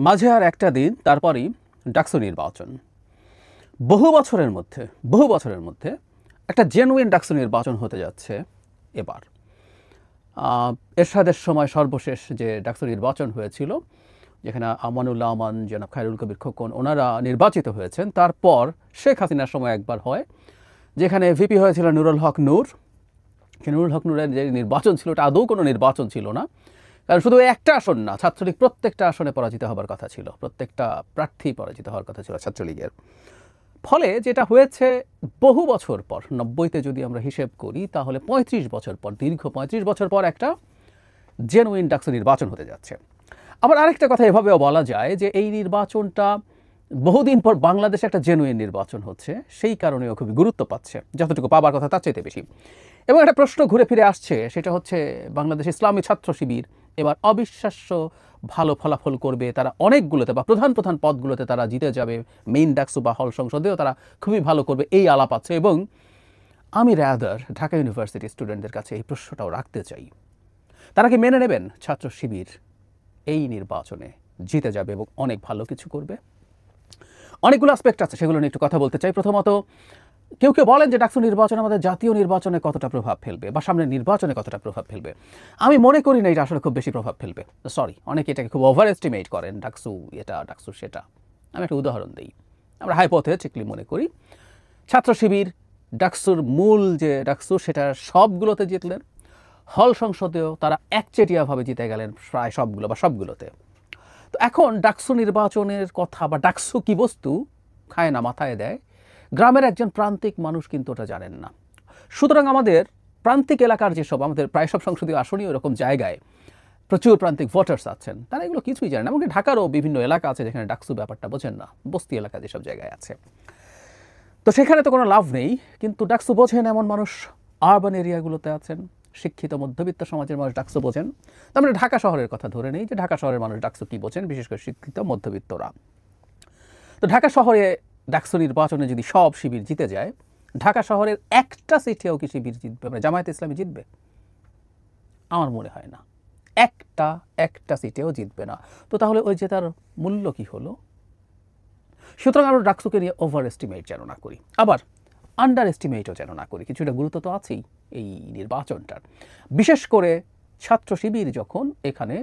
মাঝে আর একটা দিন, তারপরই ডাকসু নির্বাচন। বহু বছরের মধ্যে একটা জেনুইন ডাকসু নির্বাচন হতে যাচ্ছে এবার। এরশাদের সময় সর্বশেষ যে ডাকসু নির্বাচন হয়েছিল, যেখানে আমানুল্লাহ আমান, জনাব খায়রুল কবির খোকন ওনারা নির্বাচিত হয়েছেন, তারপর শেখ হাসিনার সময় একবার হয়, যেখানে ভিপি হয়েছিল নুরুল হক নূর। নুরুল হক নূরের যে নির্বাচন ছিল ওটা আদৌ কোনো নির্বাচন ছিল না, কারণ শুধু একটা আসন না, ছাত্রলীগ প্রত্যেকটা আসনে পরাজিত হবার কথা ছিল, প্রত্যেকটা প্রার্থী পরাজিত হওয়ার কথা ছিল ছাত্রলীগের। ফলে যেটা হয়েছে, বহু বছর পর, 90-তে যদি আমরা হিসেব করি তাহলে 35 বছর পর, দীর্ঘ 35 বছর পর একটা জেনুইন ডাকসু নির্বাচন হতে যাচ্ছে। আবার আরেকটা কথা এভাবেও বলা যায় যে এই নির্বাচনটা বহুদিন পর বাংলাদেশে একটা জেনুইন নির্বাচন হচ্ছে, সেই কারণেও খুবই গুরুত্ব পাচ্ছে, যতটুকু পাবার কথা তার চাইতে বেশি। এবং একটা প্রশ্ন ঘুরে ফিরে আসছে, সেটা হচ্ছে বাংলাদেশ ইসলামী ছাত্র শিবির এবার অবিশ্বাস্য ভালো ফলাফল করবে, তারা অনেকগুলোতে বা প্রধান প্রধান পদগুলোতে তারা জিতে যাবে, মেইন ডাকসু বা হল সংসদেও তারা খুবই ভালো করবে, এই আলাপ আছে। এবং আমি রাদার ঢাকা ইউনিভার্সিটি স্টুডেন্টদের কাছে এই প্রশ্নটাও রাখতে চাই, তারা কি মেনে নেবেন ছাত্র শিবির এই নির্বাচনে জিতে যাবে এবং অনেক ভালো কিছু করবে? অনেকগুলো অ্যাসপেক্ট আছে, সেগুলো নিয়ে একটু কথা বলতে চাই। প্রথমত, কেউ কেউ বলেন যে ডাকসু নির্বাচন আমাদের জাতীয় নির্বাচনে কতটা প্রভাব ফেলবে বা সামনের নির্বাচনে কতটা প্রভাব ফেলবে। আমি মনে করি না এটা আসলে খুব বেশি প্রভাব ফেলবে। সরি, অনেকে এটাকে খুব ওভার এস্টিমেট করেন, ডাকসু এটা ডাকসু সেটা। আমি একটা উদাহরণ দিই। আমরা হাইপোথেটিক্যালি মনে করি ছাত্র শিবির ডাকসুর মূল যে ডাকসু সেটা সবগুলোতে জিতলেন, হল সংসদেও তারা একচেটিয়াভাবে জিতে গেলেন প্রায় সবগুলো বা সবগুলোতে। তো এখন ডাকসু নির্বাচনের কথা বা ডাকসু কি বস্তু খায় না মাথায় দেয়, গ্রামের একজন প্রান্তিক মানুষ কিন্তু ওটা জানেন না। সুতরাং আমাদের প্রান্তিক এলাকার যেসব, আমাদের প্রায় সব সংসদীয় আসনীয় এরকম জায়গায় প্রচুর প্রান্তিক ভোটার্স আছেন, তারা এগুলো কিছুই জানেন না। এমনকি ঢাকারও বিভিন্ন এলাকা আছে যেখানে ডাকসু ব্যাপারটা বোঝেন না, বস্তি এলাকা যেসব জায়গায় আছে। তো সেখানে তো কোনো লাভ নেই, কিন্তু ডাকসু বোঝেন এমন মানুষ আরবান এরিয়াগুলোতে আছেন, শিক্ষিত মধ্যবিত্ত সমাজের মানুষ ডাকসু বোঝেন। তার মানে ঢাকা শহরের কথা ধরে নেই যে ঢাকা শহরের মানুষ ডাকসু কী বোঝেন, বিশেষ করে শিক্ষিত মধ্যবিত্তরা। তো ঢাকা শহরে ডাকসু নির্বাচনে যদি সব শিবির জিতে যায়, ঢাকা শহরের একটা সিটেও কি শিবির জিতবে, মানে জামায়াতে ইসলামী জিতবে? আমার মনে হয় না, একটা সিটেও জিতবে না। তো তাহলে ওই জেতার মূল্য কি হলো? সুতরাং আমরা ডাকসুকে নিয়ে ওভার এস্টিমেট যেন না করি, আবার আন্ডার এস্টিমেটও যেন না করি। কিছুটা গুরুত্ব তো আছেই এই নির্বাচনটার, বিশেষ করে ছাত্র শিবির যখন এখানে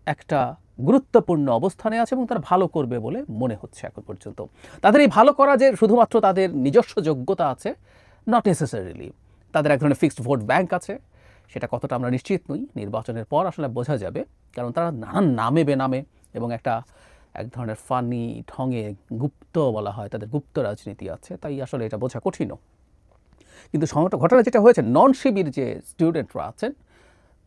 একটা গুরুত্বপূর্ণ অবস্থানে আছে এবং তারা ভালো করবে বলে মনে হচ্ছে এখন পর্যন্ত। তাদের এই ভালো করা যে শুধুমাত্র তাদের নিজস্ব যোগ্যতা আছে, নট নেসেসারিলি। তাদের এক ধরনের ফিক্সড ভোট ব্যাংক আছে, সেটা কতটা আমরা নিশ্চিত নই, নির্বাচনের পর আসলে বোঝা যাবে। কারণ তারা নানান নামে বেনামে এবং এক ধরনের ফানি ঢঙে গুপ্ত বলা হয়, তাদের গুপ্ত রাজনীতি আছে, তাই আসলে এটা বোঝা কঠিনও। কিন্তু ঘটনা যেটা হয়েছে, নন শিবির যে স্টুডেন্টরা আছেন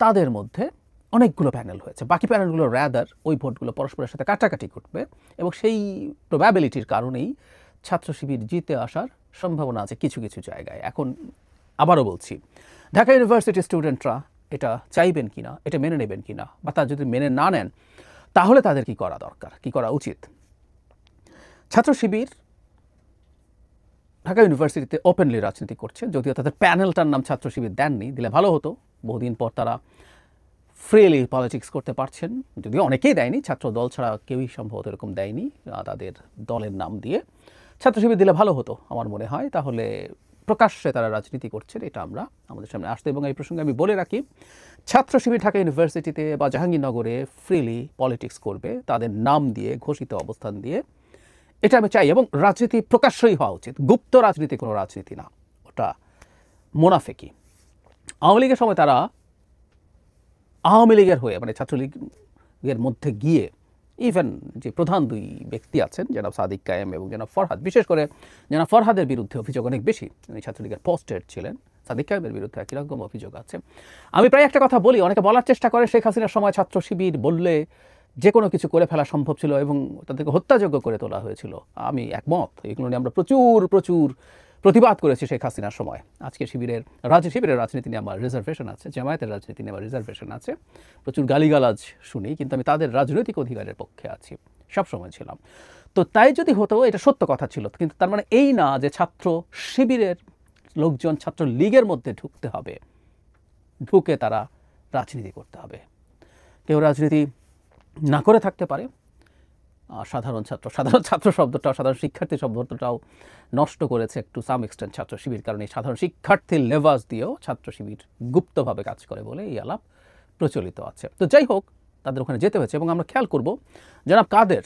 তাদের মধ্যে অনেকগুলো প্যানেল হয়েছে, বাকি প্যানেলগুলো রাদার ওই ভোটগুলো পরস্পরের সাথে কাটাকাটি করবে এবং সেই প্রবাবিলিটির কারণেই ছাত্র শিবির জিতে আসার সম্ভাবনা আছে কিছু কিছু জায়গায়। এখন আবারও বলছি, ঢাকা ইউনিভার্সিটির স্টুডেন্টরা এটা চাইবেন কিনা, এটা মেনে নেবেন কিনা, বা তারা যদি মেনে না নেন তাহলে তাদের কি করা দরকার, কি করা উচিত। ছাত্র শিবির ঢাকা ইউনিভার্সিটিতে ওপেনলি রাজনীতি করছে, যদিও তাদের প্যানেলটার নাম ছাত্র শিবির দেননি, দিলে ভালো হতো। বহুদিন পর তারা ফ্রিলি পলিটিক্স করতে পারছেন, যদিও অনেকেই দেয়নি, ছাত্র দল ছাড়া কেউই সম্ভবত এরকম দেয়নি তাদের দলের নাম দিয়ে। ছাত্র শিবির দিলে ভালো হতো আমার মনে হয়, তাহলে প্রকাশ্যে তারা রাজনীতি করছেন এটা আমরা আমাদের সামনে আসতে। এবং এই প্রসঙ্গে আমি বলে রাখি, ছাত্র শিবির ঢাকা ইউনিভার্সিটিতে বা জাহাঙ্গীরনগরে ফ্রিলি পলিটিক্স করবে তাদের নাম দিয়ে, ঘোষিত অবস্থান দিয়ে, এটা আমি চাই। এবং রাজনীতি প্রকাশ্যই হওয়া উচিত, গুপ্ত রাজনীতি কোনো রাজনীতি না, ওটা মোনাফেকি। আওয়ামী লীগের সময় তারা আওয়ামী লীগের হয়ে, মানে ছাত্রলীগের মধ্যে গিয়ে, ইভেন যে প্রধান দুই ব্যক্তি আছেন জনাব সাদিক কায়েম এবং জনাব ফরহাদ, বিশেষ করে জনাব ফরহাদের বিরুদ্ধে অভিযোগ অনেক বেশি, উনি ছাত্রলীগের পোস্টেড ছিলেন। সাদিক কায়েমের বিরুদ্ধে একই রকম অভিযোগ আছে। আমি প্রায় একটা কথা বলি, অনেকে বলার চেষ্টা করে শেখ হাসিনার সময় ছাত্র শিবির বললে যে কোনো কিছু করে ফেলা সম্ভব ছিল এবং তাদেরকে হত্যাযোগ্য করে তোলা হয়েছিল। আমি একমত, এগুলো নিয়ে আমরা প্রচুর প্রতিবাদ করেছি শেখ হাসিনার সময়। আজকে শিবিরের রাজনীতি নিয়ে আমার রিজার্ভেশন আছে, জামায়াতের রাজনীতি নিয়ে আমার রিজার্ভেশন আছে, প্রচুর গালিগালাজ শুনি, কিন্তু আমি তাদের রাজনৈতিক অধিকারের পক্ষে আছি, সবসময় ছিলাম। তো তাই যদি হতো, এটা সত্য কথা ছিল, কিন্তু তার মানে এই না যে ছাত্র শিবিরের লোকজন ছাত্র লীগের মধ্যে ঢুকতে হবে, ঢুকে তারা রাজনীতি করতে হবে। কেউ রাজনীতি না করে থাকতে পারে, সাধারণ ছাত্র শব্দটাও, সাধারণ শিক্ষার্থী শব্দটাও নষ্ট করেছে একটু সাম এক্সটেন্ট ছাত্র শিবির, কারণ এই সাধারণ শিক্ষার্থীর লেভাস দিয়েও ছাত্র শিবির গুপ্তভাবে কাজ করে বলে এই আলাপ প্রচলিত আছে। তো যাই হোক, তাদের ওখানে যেতে হয়েছে। এবং আমরা খেয়াল করব জনাব কাদের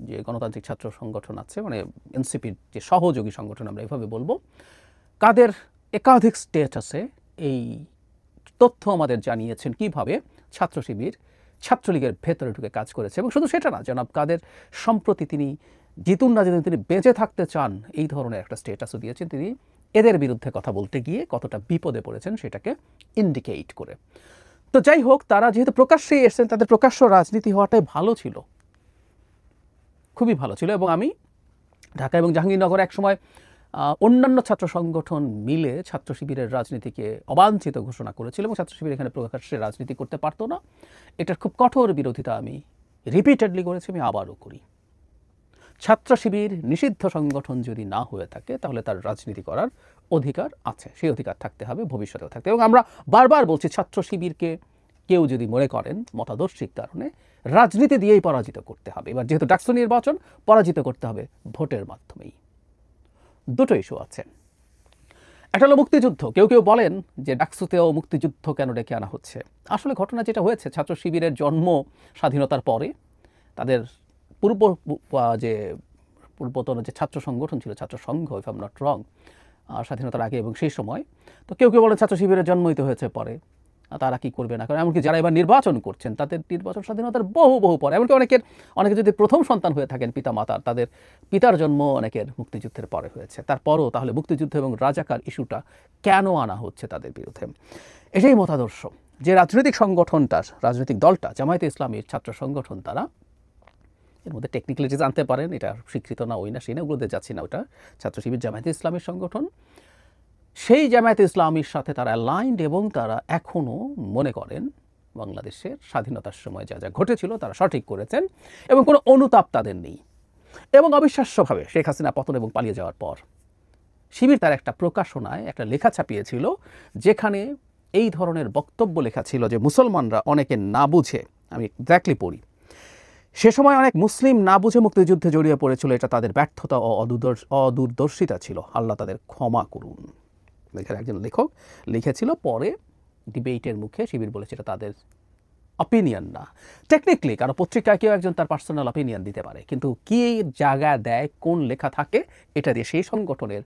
যে গণতান্ত্রিক ছাত্র সংগঠন আছে, মানে এনসিপির যে সহযোগী সংগঠন আমরা এভাবে বলবো, কাদের একাধিক স্টেটাসে এই তথ্য আমাদের জানিয়েছেন কিভাবে ছাত্র শিবির ছাত্রলীগের ভেতরে ঢুকে কাজ করেছে। এবং শুধু সেটা না, জনাব কাদের সম্প্রতি তিনি জিতুন না জিতুন তিনি বেঁচে থাকতে চান এই ধরনের একটা স্টেটাসও দিয়েছেন। তিনি এদের বিরুদ্ধে কথা বলতে গিয়ে কতটা বিপদে পড়েছেন সেটাকে ইন্ডিকেট করে। তো যাই হোক, তারা যেহেতু প্রকাশ্যে এসেছেন, তাদের প্রকাশ্য রাজনীতি হওয়াটাই ভালো ছিল, খুবই ভালো ছিল। এবং আমি ঢাকা এবং জাহাঙ্গীরনগরে একসময় অন্যান্য ছাত্র সংগঠন মিলে ছাত্র শিবিরের রাজনীতিকে অবাঞ্ছিত ঘোষণা করেছিল এবং ছাত্র শিবির এখানে প্রকাশ্যে রাজনীতি করতে পারতো না। এটার খুব কঠোর বিরোধিতা আমি রিপিটেডলি করেছি, আমি আবারও করি। ছাত্র শিবির নিষিদ্ধ সংগঠন যদি না হয়ে থাকে তাহলে তার রাজনীতি করার অধিকার আছে, সেই অধিকার থাকতে হবে, ভবিষ্যতেও থাকতে। এবং আমরা বারবার বলছি, ছাত্র শিবিরকে কেউ যদি মনে করেন মতাদর্শিক কারণে রাজনীতি দিয়েই পরাজিত করতে হবে, এবার যেহেতু ডাকসু নির্বাচন, পরাজিত করতে হবে ভোটের মাধ্যমেই। দুটো ইস্যু আছে। একটা হলো মুক্তিযুদ্ধ। কেউ কেউ বলেন যে ডাকসুতেও মুক্তিযুদ্ধ কেন ডেকে আনা হচ্ছে। আসলে ঘটনা যেটা হয়েছে, ছাত্র শিবিরের জন্ম স্বাধীনতার পরে, তাদের পূর্বতন যে ছাত্র সংগঠন ছিল, ছাত্র সংঘ, if I am not wrong, স্বাধীনতার আগে এবং সেই সময়। তো কেউ কেউ বলেন ছাত্র শিবিরের জন্মই তো হয়েছে পরে, তারা কি করবে না, কারণ এমনকি যারা এবার নির্বাচন করছেন তাদের নির্বাচন স্বাধীনতার বহু পরে। এমনকি অনেকে যদি প্রথম সন্তান হয়ে থাকেন পিতা মাতার, তাদের পিতার জন্ম অনেকের মুক্তিযুদ্ধের পরে হয়েছে। তারপরও তাহলে মুক্তিযুদ্ধ এবং রাজাকার ইস্যুটা কেন আনা হচ্ছে তাদের বিরুদ্ধে? এটাই মতাদর্শ যে রাজনৈতিক সংগঠনটার, রাজনৈতিক দলটা জামায়াতে ইসলামীর ছাত্র সংগঠন, তারা এর মধ্যে টেকনিক্যালিটি জানতে পারেন, এটা স্বীকৃত না ওই না সেই না, ওগুলোতে যাচ্ছি না, ওটা ছাত্র শিবির জামায়াতে ইসলামীর সংগঠন। সেই জামায়াতে ইসলামীর সাথে তারা অ্যালাইন্ড এবং তারা এখনও মনে করেন বাংলাদেশের স্বাধীনতার সময় যা যা ঘটেছিল তারা সঠিক করেছেন এবং কোনো অনুতাপ তাদের নেই। এবং অবিশ্বাস্যভাবে শেখ হাসিনা পতন এবং পালিয়ে যাওয়ার পর শিবির তার একটা প্রকাশনায় একটা লেখা ছাপিয়েছিল, যেখানে এই ধরনের বক্তব্য লেখা ছিল যে মুসলমানরা অনেকে না বুঝে, আমি এক্স্যাক্টলি পড়ি, সে সময় অনেক মুসলিম না বুঝে মুক্তিযুদ্ধে জড়িয়ে পড়েছিল, এটা তাদের ব্যর্থতা ও অদূরদর্শিতা ছিল, আল্লাহ তাদের ক্ষমা করুন। এখানে একজন লেখক লিখেছিল, পরে ডিবেটের মুখে শিবির বলেছে এটা তাদের অপিনিয়ন না। টেকনিক্যালি কারো পত্রিকায় কেউ একজন তার পার্সোনাল অপিনিয়ন দিতে পারে, কিন্তু কী জায়গা দেয়, কোন লেখা থাকে, এটা দিয়ে সেই সংগঠনের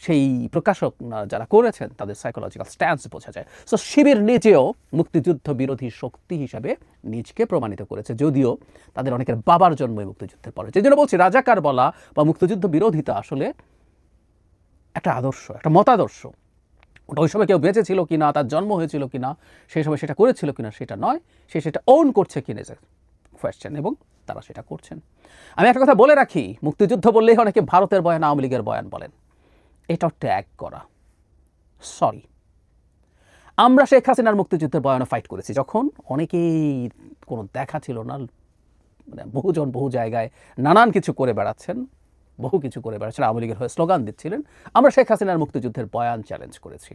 সেই প্রকাশক যারা করেছেন তাদের সাইকোলজিক্যাল স্ট্যান্স বোঝা যায়। সো শিবির নিজেও মুক্তিযুদ্ধ বিরোধী শক্তি হিসাবে নিজকে প্রমাণিত করেছে, যদিও তাদের অনেকের বাবার জন্মই মুক্তিযুদ্ধের পরে। সেই জন্য বলছি, রাজাকার বলা বা মুক্তিযুদ্ধ বিরোধিতা আসলে একটা আদর্শ, একটা মতাদর্শ। ওটা ওই সময় কেউ বেঁচে ছিল কিনা, তার জন্ম হয়েছিল কিনা, সেই সময় সেটা করেছিল কিনা সেটা নয়, সে সেটা ওন করছে কিনা কোয়েশ্চেন, এবং তারা সেটা করছেন। আমি একটা কথা বলে রাখি, মুক্তিযুদ্ধ বললেই অনেকে ভারতের বয়ান, আওয়ামী লীগের বয়ান বলেন, এটাও ট্যাগ করা। সরি, আমরা শেখ হাসিনার মুক্তিযুদ্ধের বয়ানে ফাইট করেছি যখন অনেকেই কোনো দেখা ছিল না, মানে বহুজন বহু জায়গায় নানান কিছু করে বেড়াচ্ছেন, আওয়ামী লীগের হয়ে স্লোগান দিচ্ছিলেন। আমরা শেখ হাসিনার মুক্তিযুদ্ধের বয়ান চ্যালেঞ্জ করেছি।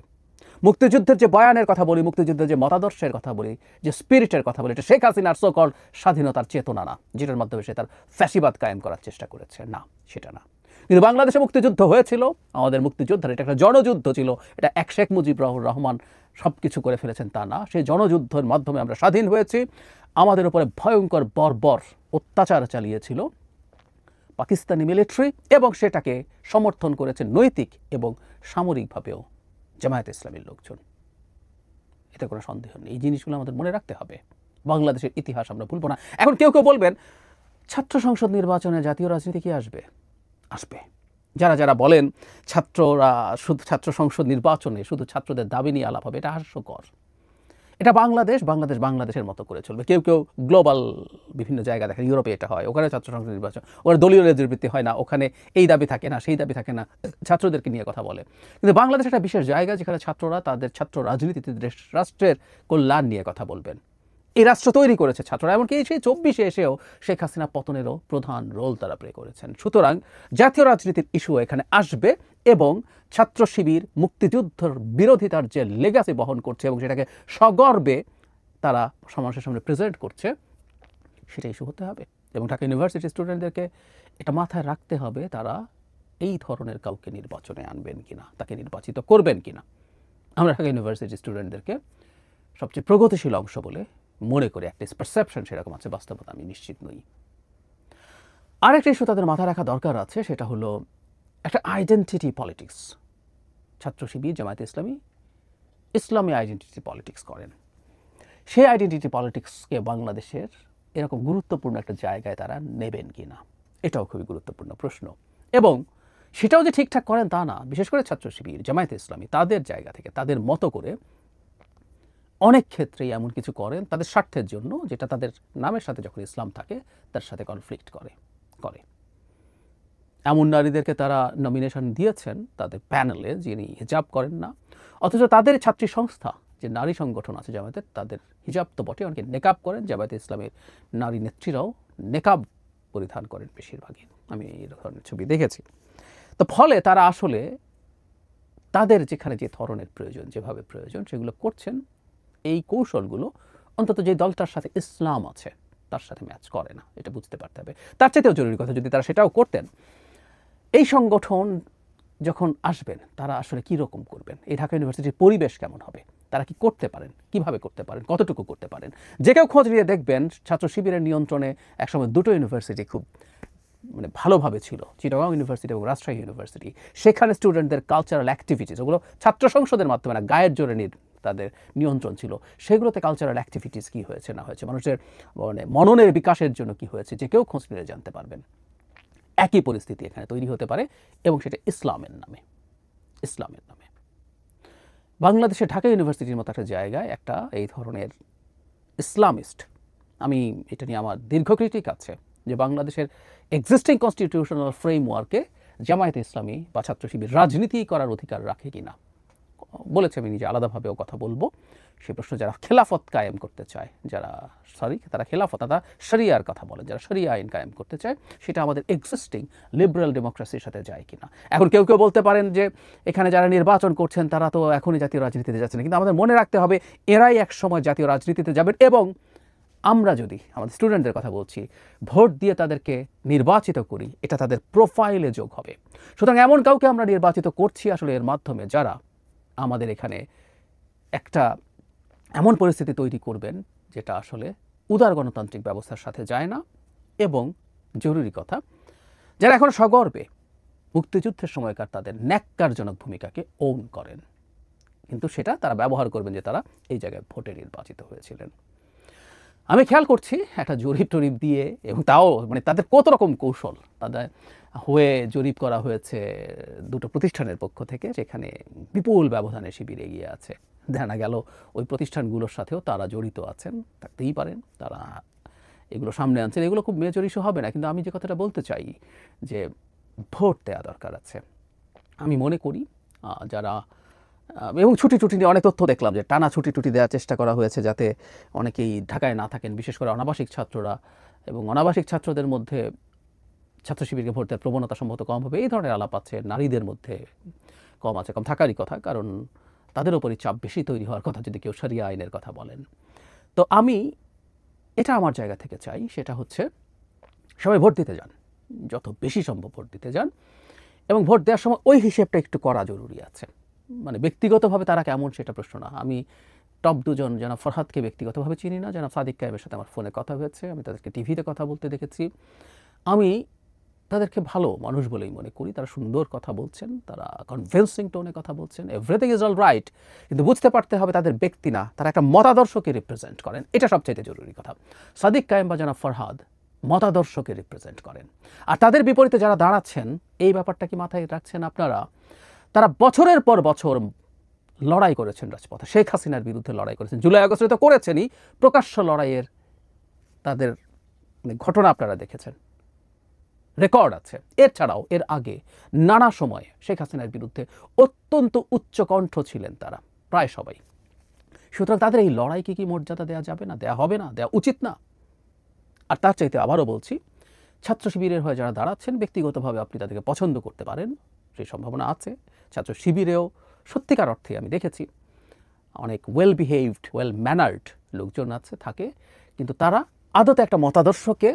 মুক্তিযুদ্ধের যে বয়ানের কথা বলি, মুক্তিযুদ্ধের যে মতাদর্শের কথা বলি, যে স্পিরিটের কথা বলি, এটা শেখ হাসিনার সোকল স্বাধীনতার চেতনা না, যেটার মাধ্যমে সে তার ফ্যাসিবাদ কায়েম করার চেষ্টা করেছে, না, সেটা না। কিন্তু বাংলাদেশে মুক্তিযুদ্ধ হয়েছিল, আমাদের মুক্তিযোদ্ধার, এটা একটা জনযুদ্ধ ছিল, এটা এক শেখ মুজিবুর রহমান সব কিছু করে ফেলেছেন তা না। সেই জনযুদ্ধের মাধ্যমে আমরা স্বাধীন হয়েছি। আমাদের উপরে ভয়ঙ্কর বর্বর অত্যাচার চালিয়েছিল পাকিস্তানি মিলিটারি, এবং সেটাকে সমর্থন করেছে নৈতিক এবং সামরিকভাবেও জামায়াতে ইসলামীর লোকজন। এতে কোনো সন্দেহ নেই। এই জিনিসগুলো আমাদের মনে রাখতে হবে। বাংলাদেশের ইতিহাস আমরা ভুলব না। এখন কেউ কেউ বলবেন, ছাত্র সংসদ নির্বাচনে জাতীয় রাজনীতি কি আসবে? আসবে। যারা বলেন ছাত্ররা শুধু ছাত্র সংসদ নির্বাচনে শুধু ছাত্রদের দাবি নিয়ে আলাপ হবে, এটা হাস্যকর। এটা বাংলাদেশের মতো করে চলবে। কেউ কেউ গ্লোবাল বিভিন্ন জায়গা দেখেন, ইউরোপে এটা হয়, ওখানে ছাত্র সংসদ নির্বাচন, ওখানে দলীয় রাজনীতি হয় না, ওখানে এই দাবি থাকে না, সেই দাবি থাকে না, ছাত্রদেরকে নিয়ে কথা বলে। কিন্তু বাংলাদেশ একটা বিশেষ জায়গা, যেখানে ছাত্ররা তাদের ছাত্র রাজনীতিতে রাষ্ট্রের কল্যাণ নিয়ে কথা বলবেন। এই রাষ্ট্র তৈরি করেছে ছাত্ররা, এমনকি সেই 24-এ এসেও শেখ হাসিনা পতনেরও প্রধান রোল তারা প্লে করেছেন। সুতরাং জাতীয় রাজনীতির ইস্যু এখানে আসবে, এবং ছাত্র শিবির মুক্তিযুদ্ধের বিরোধিতার যে লেগাসি বহন করছে এবং সেটাকে সগর্বে তারা সমাজের সামনে প্রেজেন্ট করছে, সেটা ইস্যু হতে হবে। এবং ঢাকা ইউনিভার্সিটির স্টুডেন্টদেরকে এটা মাথায় রাখতে হবে, তারা এই ধরনের কাউকে নির্বাচনে আনবেন কিনা, তাকে নির্বাচিত করবেন কিনা। আমরা ঢাকা ইউনিভার্সিটির স্টুডেন্টদেরকে সবচেয়ে প্রগতিশীল অংশ বলে মনে করি, একটা পারসেপশন সেরকম আছে, বাস্তবতা আমি নিশ্চিত নই। আরেকটা ইস্যু তাদের মাথায় রাখা দরকার আছে, সেটা হলো একটা আইডেন্টিটি পলিটিক্স। ছাত্র শিবির, জামায়াতে ইসলামী ইসলামী আইডেন্টিটি পলিটিক্স করেন। সেই আইডেন্টিটি পলিটিক্সকে বাংলাদেশের এরকম গুরুত্বপূর্ণ একটা জায়গায় তারা নেবেন কিনা, এটাও খুবই গুরুত্বপূর্ণ প্রশ্ন। এবং সেটাও যে ঠিকঠাক করেন তা না, বিশেষ করে ছাত্র শিবির, জামায়াতে ইসলামী তাদের জায়গা থেকে তাদের মতো করে অনেক ক্ষেত্রেই এমন কিছু করেন তাদের স্বার্থের জন্য, যেটা তাদের নামের সাথে যখন ইসলাম থাকে তার সাথে কনফ্লিক্ট করে। এমন নারীদেরকে তারা নমিনেশন দিয়েছেন তাদের প্যানেলে, যিনি হিজাব করেন না, অথচ তাদের ছাত্রী সংস্থা যে নারী সংগঠন আছে জামায়াতের, তাদের হিজাব তো বটে, অনেকে নেকাব করেন। জামায়াতে ইসলামের নারী নেত্রীরাও নেকাব পরিধান করেন বেশিরভাগই, আমি এই ধরনের ছবি দেখেছি। তো ফলে তারা আসলে তাদের যেখানে যে ধরনের প্রয়োজন, যেভাবে প্রয়োজন সেগুলো করছেন। এই কৌশলগুলো অন্তত যে দলটার সাথে ইসলাম আছে তার সাথে ম্যাচ করে না, এটা বুঝতে পারতে হবে। তার চাইতেও জরুরি কথা, যদি তারা সেটাও করতেন, এই সংগঠন যখন আসবেন তারা আসলে কী রকম করবেন, এই ঢাকা ইউনিভার্সিটির পরিবেশ কেমন হবে, তারা কি করতে পারেন, কিভাবে করতে পারেন, কতটুকু করতে পারেন। যে কেউ খোঁজ নিয়ে দেখবেন, ছাত্র শিবিরের নিয়ন্ত্রণে একসময় দুটো ইউনিভার্সিটি খুব ভালোভাবে ছিল, চিটাগং ইউনিভার্সিটি এবং রাজশাহী ইউনিভার্সিটি। সেখানে স্টুডেন্টদের কালচারাল অ্যাক্টিভিটিস, ওগুলো ছাত্র সংসদের মাধ্যমে না, গায়ের জোরে তাদের নিয়ন্ত্রণ ছিল। সেগুলোতে কালচারাল অ্যাক্টিভিটিস কী হয়েছে না হয়েছে, মানুষের মননের বিকাশের জন্য কি হয়েছে, যে কেউ খোঁজ নিয়ে জানতে পারবেন। একই পরিস্থিতি এখানে তৈরি হতে পারে, এবং সেটা ইসলামের নামে। বাংলাদেশের ঢাকা ইউনিভার্সিটির মতো একটা জায়গায় একটা এই ধরনের ইসলামিস্ট, আমি এটা নিয়ে আমার দীর্ঘ ক্রিটিক আছে, যে বাংলাদেশের এক্সিস্টিং কনস্টিটিউশনাল ফ্রেমওয়ার্কে জামায়াতে ইসলামী বা ছাত্র শিবির রাজনীতি করার অধিকার রাখে কিনা। বলেছে, আমি নিজে আলাদাভাবেও কথা বলবো। সে প্রশ্ন যারা খেলাফত কায়েম করতে চায়, তারা খেলাফত, তারা শরিয়ার কথা বলে, যারা শরিয়া আইন কায়েম করতে চায়, সেটা আমাদের এক্সিস্টিং লিবারেল ডেমোক্রেসির সাথে যায় কিনা। এখন কেউ কেউ বলতে পারেন যে এখানে যারা নির্বাচন করছেন তারা তো এখনই জাতীয় রাজনীতিতে যাচ্ছেন, কিন্তু আমাদের মনে রাখতে হবে এরাই এক সময় জাতীয় রাজনীতিতে যাবেন। এবং আমরা যদি আমাদের স্টুডেন্টদের কথা বলছি, ভোট দিয়ে তাদেরকে নির্বাচিত করি, এটা তাদের প্রোফাইলে যোগ হবে। সুতরাং এমন কাউকে আমরা নির্বাচিত করছি আসলে এর মাধ্যমে, যারা আমাদের এখানে একটা এমন পরিস্থিতি তৈরি করবেন যেটা আসলে উদার গণতান্ত্রিক ব্যবস্থার সাথে যায় না। এবং জরুরি কথা, যারা এখন সগর্বে মুক্তিযুদ্ধের সময়কার তাদের ন্যাক্কারজনক ভূমিকাকে ওন করেন, কিন্তু সেটা তারা ব্যবহার করবেন যে তারা এই জায়গায় ভোটে নির্বাচিত হয়েছিলেন। আমি খেয়াল করছি একটা জরিপ টরিপ দিয়ে, এবং তাও তাদের কত রকম কৌশল, তাদের হয়ে জরিপ করা হয়েছে দুটো প্রতিষ্ঠানের পক্ষ থেকে, যেখানে বিপুল ব্যবধানে শিবির এগিয়ে আছে। জানা গেল ওই প্রতিষ্ঠানগুলোর সাথেও তারা জড়িত আছেন, থাকতেই পারেন, তারা এগুলো সামনে আনছেন। এগুলো খুব মেজর ইস্যু হবে না, কিন্তু আমি যে কথাটা বলতে চাই যে ভোট দেওয়া দরকার আছে। আমি মনে করি যারা, এবং ছুটি নিয়ে অনেক তথ্য দেখলাম যে টানা ছুটি দেওয়ার চেষ্টা করা হয়েছে যাতে অনেকেই ঢাকায় না থাকেন, বিশেষ করে অনাবাসিক ছাত্ররা। এবং অনাবাসিক ছাত্রদের মধ্যে ছাত্র শিবিরকে ভোট দেওয়ার প্রবণতা সম্ভবত কম হবে, এই ধরনের আলাপ আছে। নারীদের মধ্যে কম থাকারই কথা, কারণ তাদের ওপরই চাপ বেশি তৈরি হওয়ার কথা যদি কেউ শরিয়া আইনের কথা বলেন। তো আমি এটা আমার জায়গা থেকে চাই, সেটা হচ্ছে সবাই ভোট দিতে যান, যত বেশি সম্ভব ভোট দিতে যান। এবং ভোট দেওয়ার সময় ওই হিসেবটা একটু করা জরুরি আছে। ব্যক্তিগতভাবে তারা কেমন সেটা প্রশ্ন না। আমি টপ দুজন জনাব ফরহাদকে ব্যক্তিগতভাবে চিনি না, জনাব সাদিক কায়েমের সাথে আমার ফোনে কথা হয়েছে, আমি তাদেরকে টিভিতে কথা বলতে দেখেছি। আমি তাদেরকে ভালো মানুষ বলেই মনে করি, তারা সুন্দর কথা বলছেন, তারা কনভিন্সিং টোনে কথা বলছেন, এভরিথিং ইজ অল রাইট। কিন্তু বুঝতে পারতে হবে তাদের ব্যক্তি না, তারা একটা মতাদর্শকে রিপ্রেজেন্ট করেন, এটা সবচাইতে জরুরি কথা। সাদিক কায়েম বা জনাব ফরহাদ মতাদর্শকে রিপ্রেজেন্ট করেন, আর তাদের বিপরীতে যারা দাঁড়াচ্ছেন, এই ব্যাপারটা কি মাথায় রাখছেন আপনারা? তারা বছরের পর বছর লড়াই করেছেন রাজপথে, শেখ হাসিনার বিরুদ্ধে লড়াই করেছেন, জুলাই আগস্টে তো করেছেনই, প্রকাশ্য লড়াইয়ের তাদের ঘটনা আপনারা দেখেছেন, রেকর্ড আছে। এছাড়াও এর আগে নানা সময়ে শেখ হাসিনার বিরুদ্ধে অত্যন্ত উচ্চকণ্ঠ ছিলেন তারা, প্রায় সবাই। সুতরাং তাদের এই লড়াইকে কি মর্যাদা দেওয়া যাবে না, দেওয়া হবে না, দেওয়া উচিত না? আর তার চাইতে আবারও বলছি, ছাত্র শিবিরের হয়ে যারা দাঁড়াচ্ছেন, ব্যক্তিগতভাবে আপনি তাদেরকে পছন্দ করতে পারেন, সেই সম্ভাবনা আছে। ছাত্র শিবিরেও সত্যিকার অর্থে আমি দেখেছি অনেক ওয়েল বিহেভড, ওয়েল ম্যানার্ড লোকজন থাকে, কিন্তু তারা আদতে একটা মতাদর্শকে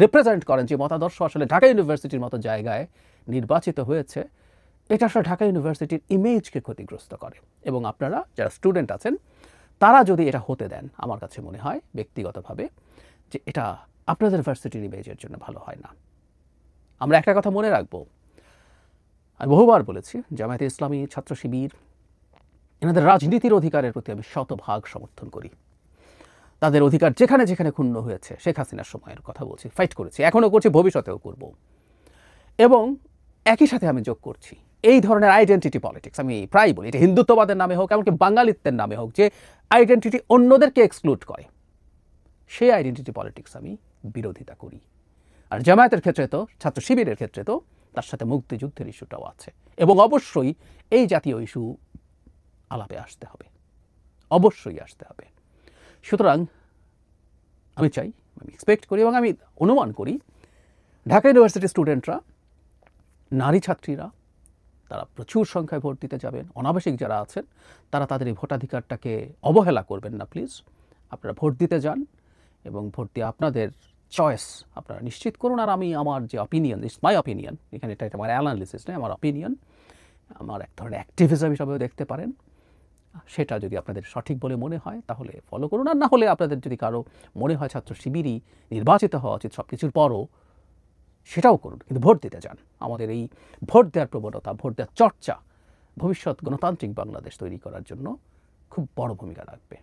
রিপ্রেজেন্ট করেন, যে মতাদর্শ আসলে ঢাকা ইউনিভার্সিটির মতো জায়গায় নির্বাচিত হয়েছে, এটা আসলে ঢাকা ইউনিভার্সিটির ইমেজকে ক্ষতিগ্রস্ত করে। এবং আপনারা যারা স্টুডেন্ট আছেন তারা যদি এটা হতে দেন, আমার কাছে মনে হয় ব্যক্তিগতভাবে যে এটা আপনাদের ভার্সিটির ইমেজের জন্য ভালো হয় না। আমরা একটা কথা মনে রাখবো, আমি বহুবার বলেছি, জামায়াতে ইসলামী, ছাত্র শিবির, এনাদের রাজনীতির অধিকারের প্রতি আমি শতভাগ সমর্থন করি। তাদের অধিকার যেখানে যেখানে ক্ষুণ্ণ হয়েছে, শেখ হাসিনার সময়ের কথা বলছি, ফাইট করেছি, এখনও করছি, ভবিষ্যতেও করব। এবং একই সাথে আমি যোগ করছি এই ধরনের আইডেন্টিটি পলিটিক্স, আমি প্রায় বলি এটা হিন্দুত্ববাদের নামে হোক, এমনকি বাঙালিত্বের নামে হোক, যে আইডেন্টিটি অন্যদেরকে এক্সক্লুড করে, সেই আইডেন্টিটি পলিটিক্স আমি বিরোধিতা করি। আর জামায়াতের ক্ষেত্রে তো, ছাত্র শিবিরের ক্ষেত্রে তো তার সাথে মুক্তিযুদ্ধের ইস্যুটাও আছে। এবং অবশ্যই এই জাতীয় ইস্যু আলাপে আসতে হবে, অবশ্যই আসতে হবে। সুতরাং আমি চাই, আমি এক্সপেক্ট করি এবং আমি অনুমান করি ঢাকা ইউনিভার্সিটির স্টুডেন্টরা, নারী ছাত্রীরা, তারা প্রচুর সংখ্যায় ভোট দিতে যাবেন। অনাবাসিক যারা আছেন তারা তাদের এই ভোটাধিকারটাকে অবহেলা করবেন না প্লিজ। আপনারা ভোট দিতে যান এবং ভোট দিয়ে আপনাদের চয়েস আপনারা নিশ্চিত করুন। আর আমি আমার যে অপিনিয়ন, ইটস মাই অপিনিয়ন, এখানে এটা আমার অ্যানালিসিস নয়, আমার অপিনিয়ন, আমার এক ধরনের অ্যাক্টিভিজম হিসাবেও দেখতে পারেন, সেটা যদি আপনাদের সঠিক বলে মনে হয় তাহলে ফলো করুন। আর না হলে আপনাদের যদি কারো মনে হয় ছাত্র শিবিরই নির্বাচিত হওয়া উচিত সব কিছুর পরও, সেটাও করুন, কিন্তু ভোট দিতে যান। আমাদের এই ভোট দেওয়ার প্রবণতা, ভোট দেওয়ার চর্চা ভবিষ্যৎ গণতান্ত্রিক বাংলাদেশ তৈরি করার জন্য খুব বড় ভূমিকা রাখবে।